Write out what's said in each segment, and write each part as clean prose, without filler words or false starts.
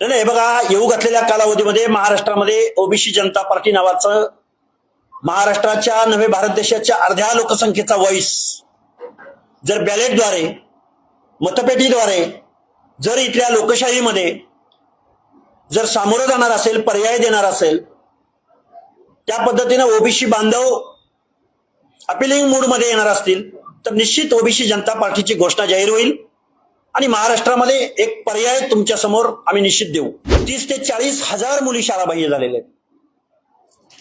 नाही बघा, येऊ घातलेल्या कालावधीमध्ये महाराष्ट्रामध्ये ओबीसी जनता पार्टी नावाचं महाराष्ट्राच्या नव्हे भारत देशाच्या अर्ध्या लोकसंख्येचा वॉइस जर बॅलेटद्वारे मतपेटीद्वारे जर इथल्या लोकशाहीमध्ये जर सामोरं जाणार असेल, पर्याय देणार असेल, त्या पद्धतीने ओबीसी बांधव अपिलिंग मूडमध्ये येणार असतील तर निश्चित ओबीसी जनता पार्टीची घोषणा जाहीर होईल आणि महाराष्ट्रामध्ये एक पर्याय तुमच्या समोर आम्ही निश्चित देऊ। 30 ते 40 हजार मुली शाळाबाह्य झालेले आहेत।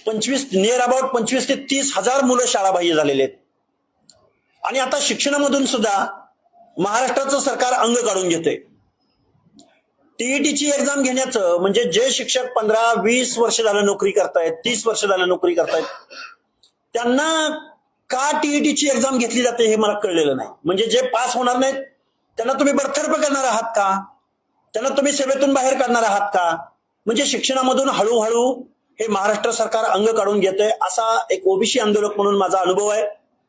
25 ते 30 हजार मुलं शाळाबाह्य झालेले आहेत आणि आता शिक्षणामधून सुद्धा महाराष्ट्राचं सरकार अंग काढून घेते। टीईटीची एक्झाम घेण्याचं म्हणजे जे शिक्षक 15-20 वर्ष झालं नोकरी करतायत, 30 वर्ष झालं नोकरी करतायत, त्यांना का टीईटीची एक्झाम घेतली जाते हे मला कळलेलं नाही। म्हणजे जे पास होणार नाहीत त्यांना तुम्ही बरथर्फ करणार आहात का? त्यांना तुम्ही सेवेतून बाहेर काढणार आहात का? म्हणजे शिक्षणामधून हळूहळू हे महाराष्ट्र सरकार अंग काढून घेतंय असा एक ओबीसी आंदोलक म्हणून माझा अनुभव आहे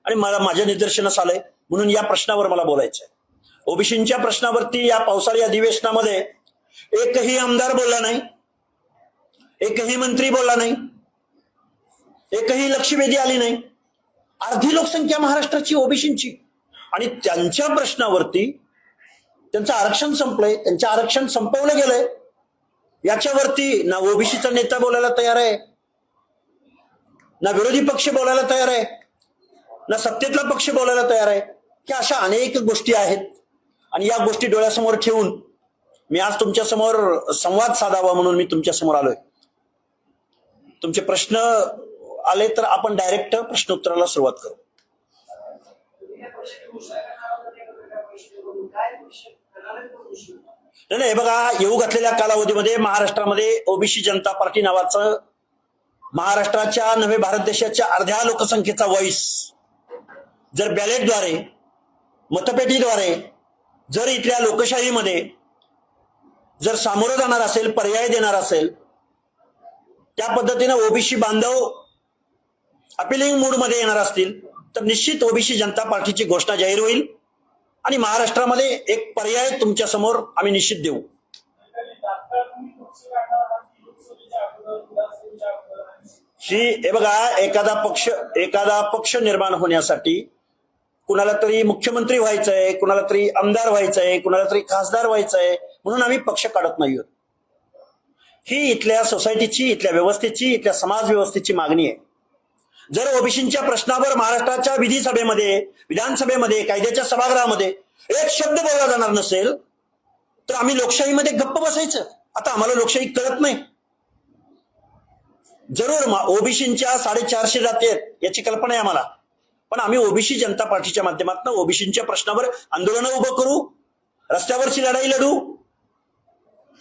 आणि मला माझ्या निदर्शनास आलंय, म्हणून या प्रश्नावर मला बोलायचं आहे। ओबीसींच्या प्रश्नावरती या पावसाळी अधिवेशनामध्ये एकही आमदार बोलला नाही, एकही मंत्री बोलला नाही, एकही लक्षवेधी आली नाही। अर्धी लोकसंख्या महाराष्ट्राची ओबीसींची आणि त्यांच्या प्रश्नावरती त्यांचं आरक्षण संपलंय, त्यांचं आरक्षण संपवलं गेलंय, याच्यावरती ना ओबीसीचा नेता बोलायला तयार आहे, ना विरोधी पक्ष बोलायला तयार आहे, ना सत्तेतला पक्ष बोलायला तयार आहे, की अशा अनेक गोष्टी आहेत। आणि या गोष्टी डोळ्यासमोर ठेवून मी आज तुमच्या समोर संवाद साधावा म्हणून मी तुमच्या समोर आलोय। तुमचे प्रश्न आले तर आपण डायरेक्ट प्रश्नोत्तराला सुरुवात करू। नाही बघा, येऊ घातलेल्या कालावधीमध्ये महाराष्ट्रामध्ये ओबीसी जनता पार्टी नावाचं महाराष्ट्राच्या नव्हे भारत देशाच्या अर्ध्या लोकसंख्येचा वॉइस जर बॅलेटद्वारे मतपेटीद्वारे जर इथल्या लोकशाहीमध्ये जर सामोरं जाणार असेल, पर्याय देणार असेल, त्या पद्धतीने ओबीसी बांधव अपिलिंग मूडमध्ये येणार असतील तर निश्चित ओबीसी जनता पार्टीची घोषणा जाहीर होईल आणि महाराष्ट्रामध्ये एक पर्याय तुमच्या समोर आम्ही निश्चित देऊ। हे बघा, एखादा पक्ष निर्माण होण्यासाठी कुणाला तरी मुख्यमंत्री व्हायचंय, कुणाला तरी आमदार व्हायचंय, कुणाला तरी खासदार व्हायचंय, म्हणून आम्ही पक्ष काढत नाही आहोत। ही इथल्या सोसायटीची, इथल्या व्यवस्थेची, इथल्या समाज व्यवस्थेची मागणी आहे। जर ओबीसींच्या प्रश्नावर महाराष्ट्राच्या विधिसभेमध्ये, विधानसभेमध्ये, कायद्याच्या सभागृहामध्ये एक शब्द बोलला जाणार नसेल तर आम्ही लोकशाहीमध्ये गप्प बसायचं? आता आम्हाला लोकशाही कळत नाही? जरूर ओबीसींच्या 450 जाती आहेत याची कल्पना आहे आम्हाला, पण आम्ही ओबीसी जनता पार्टीच्या माध्यमातून ओबीसींच्या प्रश्नावर आंदोलनं उभं करू, रस्त्यावरची लढाई लढू,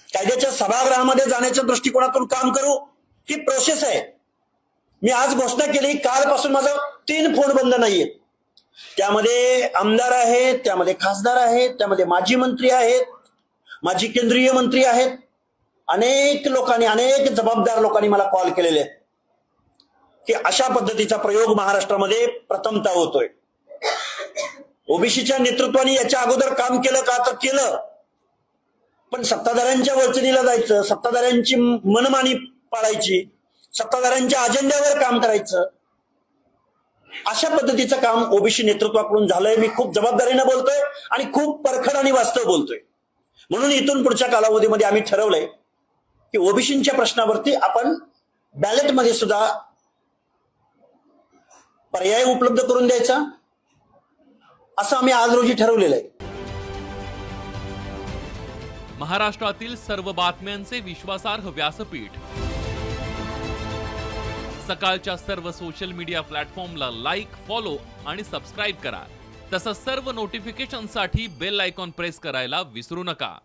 कायद्याच्या सभागृहामध्ये जाण्याच्या दृष्टिकोनातून काम करू। ही प्रोसेस आहे। मी आज घोषणा केली, कालपासून माझा 3 फोन बंद नाहीये। त्यामध्ये आमदार आहेत, त्यामध्ये खासदार आहेत, त्यामध्ये माजी मंत्री आहेत, माजी केंद्रीय मंत्री आहेत, अनेक लोकांनी, अनेक जबाबदार लोकांनी मला कॉल केलेले आहेत की अशा पद्धतीचा प्रयोग महाराष्ट्रामध्ये प्रथमतः होतोय। ओबीसीच्या नेतृत्वाने याच्या अगोदर काम केलं का? तर केलं, पण सत्ताधाऱ्यांच्या वचनीला जायचं, सत्ताधाऱ्यांची मनमानी पाळायची, सत्ताधाऱ्यांच्या अजेंड्यावर काम करायचं, अशा पद्धतीचं काम ओबीसी नेतृत्वाकडून झालंय। मी खूप जबाबदारीने बोलतोय आणि खूप परखड आणि वास्तव बोलतोय। म्हणून इथून पुढच्या कालावधीमध्ये आम्ही ठरवलंय की ओबीसींच्या प्रश्नावरती आपण बॅलेटमध्ये सुद्धा पर्याय उपलब्ध करून द्यायचा, असं आम्ही आज रोजी ठरवलेलं आहे। महाराष्ट्रातील सर्व बातम्यांचे विश्वासार्ह व्यासपीठ, सकाळच्या सर्व सोशल मीडिया प्लॅटफॉर्मला लाईक, फॉलो आणि सबस्क्राईब करा। तसंच सर्व नोटिफिकेशनसाठी बेल आयकॉन प्रेस करायला विसरू नका।